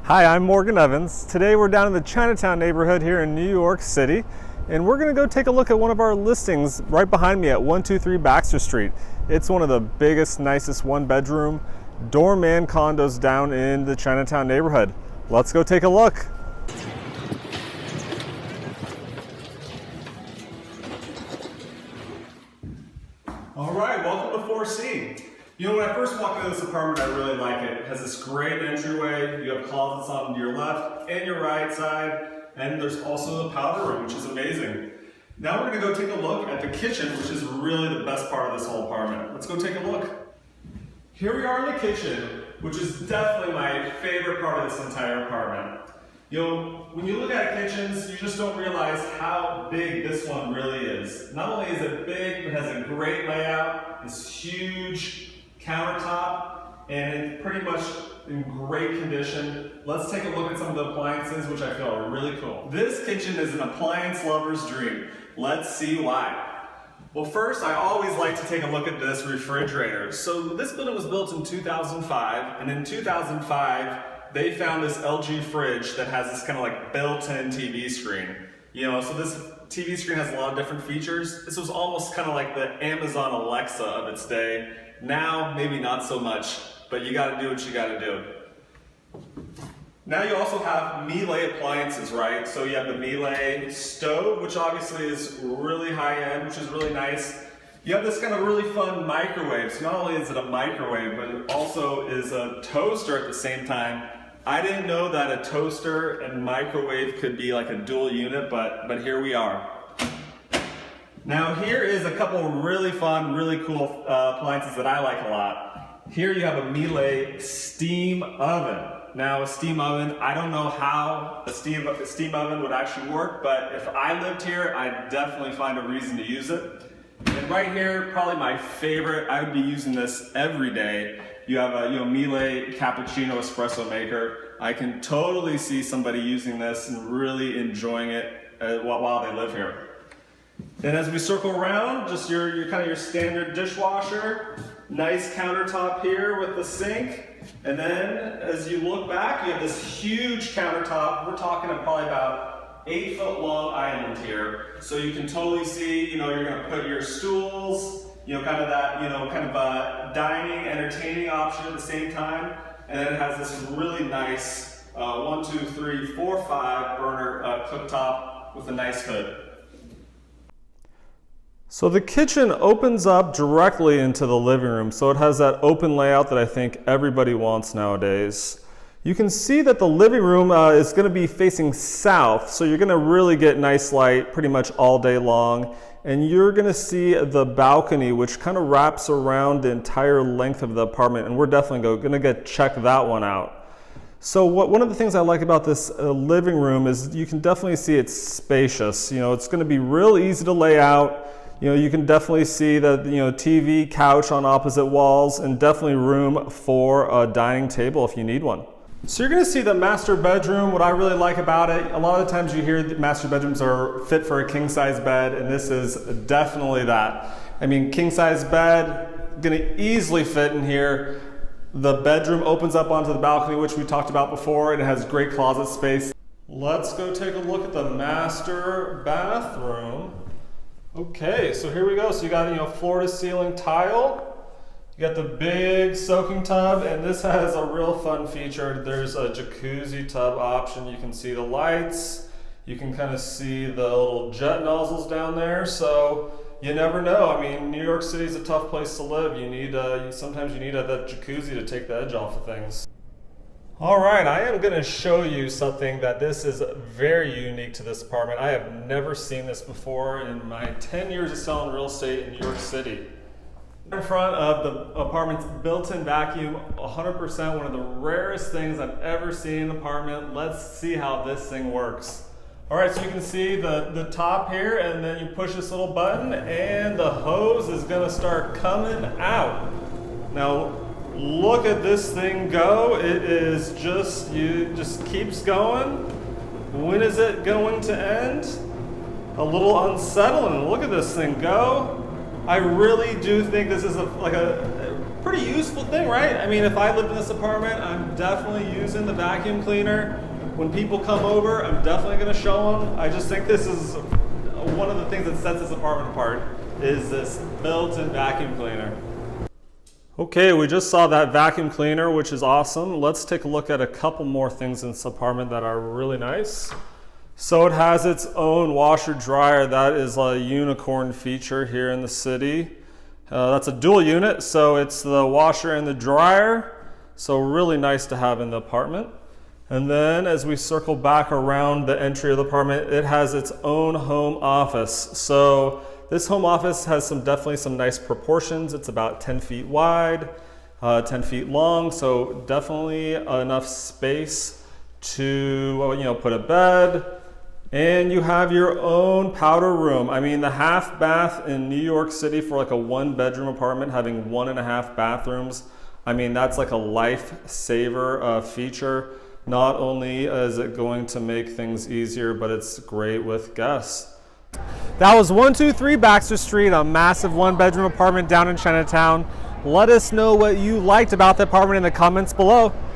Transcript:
Hi, I'm Morgan Evans. Today we're down in the Chinatown neighborhood here in New York City, and we're going to go take a look at one of our listings right behind me at 123 Baxter Street. It's one of the biggest, nicest one-bedroom doorman condos down in the Chinatown neighborhood. Let's go take a look. All right, welcome to 4C. You know, when I first walked into this apartment, I really like it. It has this great entryway. You have closets on your left and your right side, and there's also the powder room, which is amazing. Now we're gonna go take a look at the kitchen, which is really the best part of this whole apartment. Let's go take a look. Here we are in the kitchen, which is definitely my favorite part of this entire apartment. You know, when you look at kitchens, you just don't realize how big this one really is. Not only is it big, but it has a great layout, this huge countertop, and it's pretty much in great condition. Let's take a look at some of the appliances, which I feel are really cool. This kitchen is an appliance lover's dream. Let's see why. Well, first, I always like to take a look at this refrigerator. So this building was built in 2005, and in 2005, they found this LG fridge that has this kind of like built-in TV screen. You know, so this TV screen has a lot of different features. This was almost kind of like the Amazon Alexa of its day. Now, maybe not so much, but you gotta do what you gotta do. Now you also have Miele appliances, right? So you have the Miele stove, which obviously is really high-end, which is really nice. You have this kind of really fun microwave. So not only is it a microwave, but it also is a toaster at the same time. I didn't know that a toaster and microwave could be like a dual unit, but here we are. Now here is a couple really fun, really cool appliances that I like a lot. Here you have a Miele steam oven. Now a steam oven, I don't know how a steam oven would actually work, but if I lived here, I'd definitely find a reason to use it. And right here, probably my favorite, I would be using this every day. You have a Miele cappuccino espresso maker. I can totally see somebody using this and really enjoying it while they live here. And as we circle around, just your kind of your standard dishwasher, nice countertop here with the sink. And then as you look back, you have this huge countertop. We're talking probably about 8-foot long island here. So you can totally see, you're gonna put your stools, kind of that, kind of a dining, entertaining option at the same time. And then it has this really nice 1, 2, 3, 4, 5 burner cooktop with a nice hood. So the kitchen opens up directly into the living room, so it has that open layout that I think everybody wants nowadays. You can see that the living room is going to be facing south, so you're going to really get nice light pretty much all day long. And you're going to see the balcony, which kind of wraps around the entire length of the apartment, and we're definitely going to check that one out. So one of the things I like about this living room is you can definitely see it's spacious. It's going to be real easy to lay out. You can definitely see the TV, couch on opposite walls, and definitely room for a dining table if you need one. So you're going to see the master bedroom. What I really like about it, a lot of the times you hear that master bedrooms are fit for a king-size bed, and this is definitely that. I mean, king-size bed, going to easily fit in here. The bedroom opens up onto the balcony, which we talked about before, and it has great closet space. Let's go take a look at the master bathroom. Okay, so here we go. So you got floor to ceiling tile. You got the big soaking tub, and this has a real fun feature. There's a jacuzzi tub option. You can see the lights. You can kind of see the little jet nozzles down there. So you never know. I mean, New York City is a tough place to live. You need sometimes you need that jacuzzi to take the edge off of things. All right, I am going to show you something that this is very unique to this apartment. I have never seen this before in my 10 years of selling real estate in New York City. In front of the apartment's built-in vacuum, 100%, one of the rarest things I've ever seen in an apartment. Let's see how this thing works. All right, so you can see the top here, and then you push this little button, and the hose is going to start coming out. Now, look at this thing go. It is just keeps going. When is it going to end? A little unsettling. Look at this thing go. I really do think this is pretty useful thing, right? I mean, if I lived in this apartment, I'm definitely using the vacuum cleaner. When people come over, I'm definitely gonna show them. I just think this is one of the things that sets this apartment apart, is this built-in vacuum cleaner. Okay, we just saw that vacuum cleaner, which is awesome. Let's take a look at a couple more things in this apartment that are really nice. So it has its own washer dryer. That is a unicorn feature here in the city. That's a dual unit, so it's the washer and the dryer. So really nice to have in the apartment. And then as we circle back around the entry of the apartment, it has its own home office. So this home office has definitely some nice proportions. It's about 10 feet wide, 10 feet long, so definitely enough space to put a bed. And you have your own powder room. I mean, the half bath in New York City for like a 1-bedroom apartment having 1.5 bathrooms, I mean, that's like a lifesaver feature. Not only is it going to make things easier, but it's great with guests. That was 123 Baxter Street, a massive 1-bedroom apartment down in Chinatown. Let us know what you liked about the apartment in the comments below.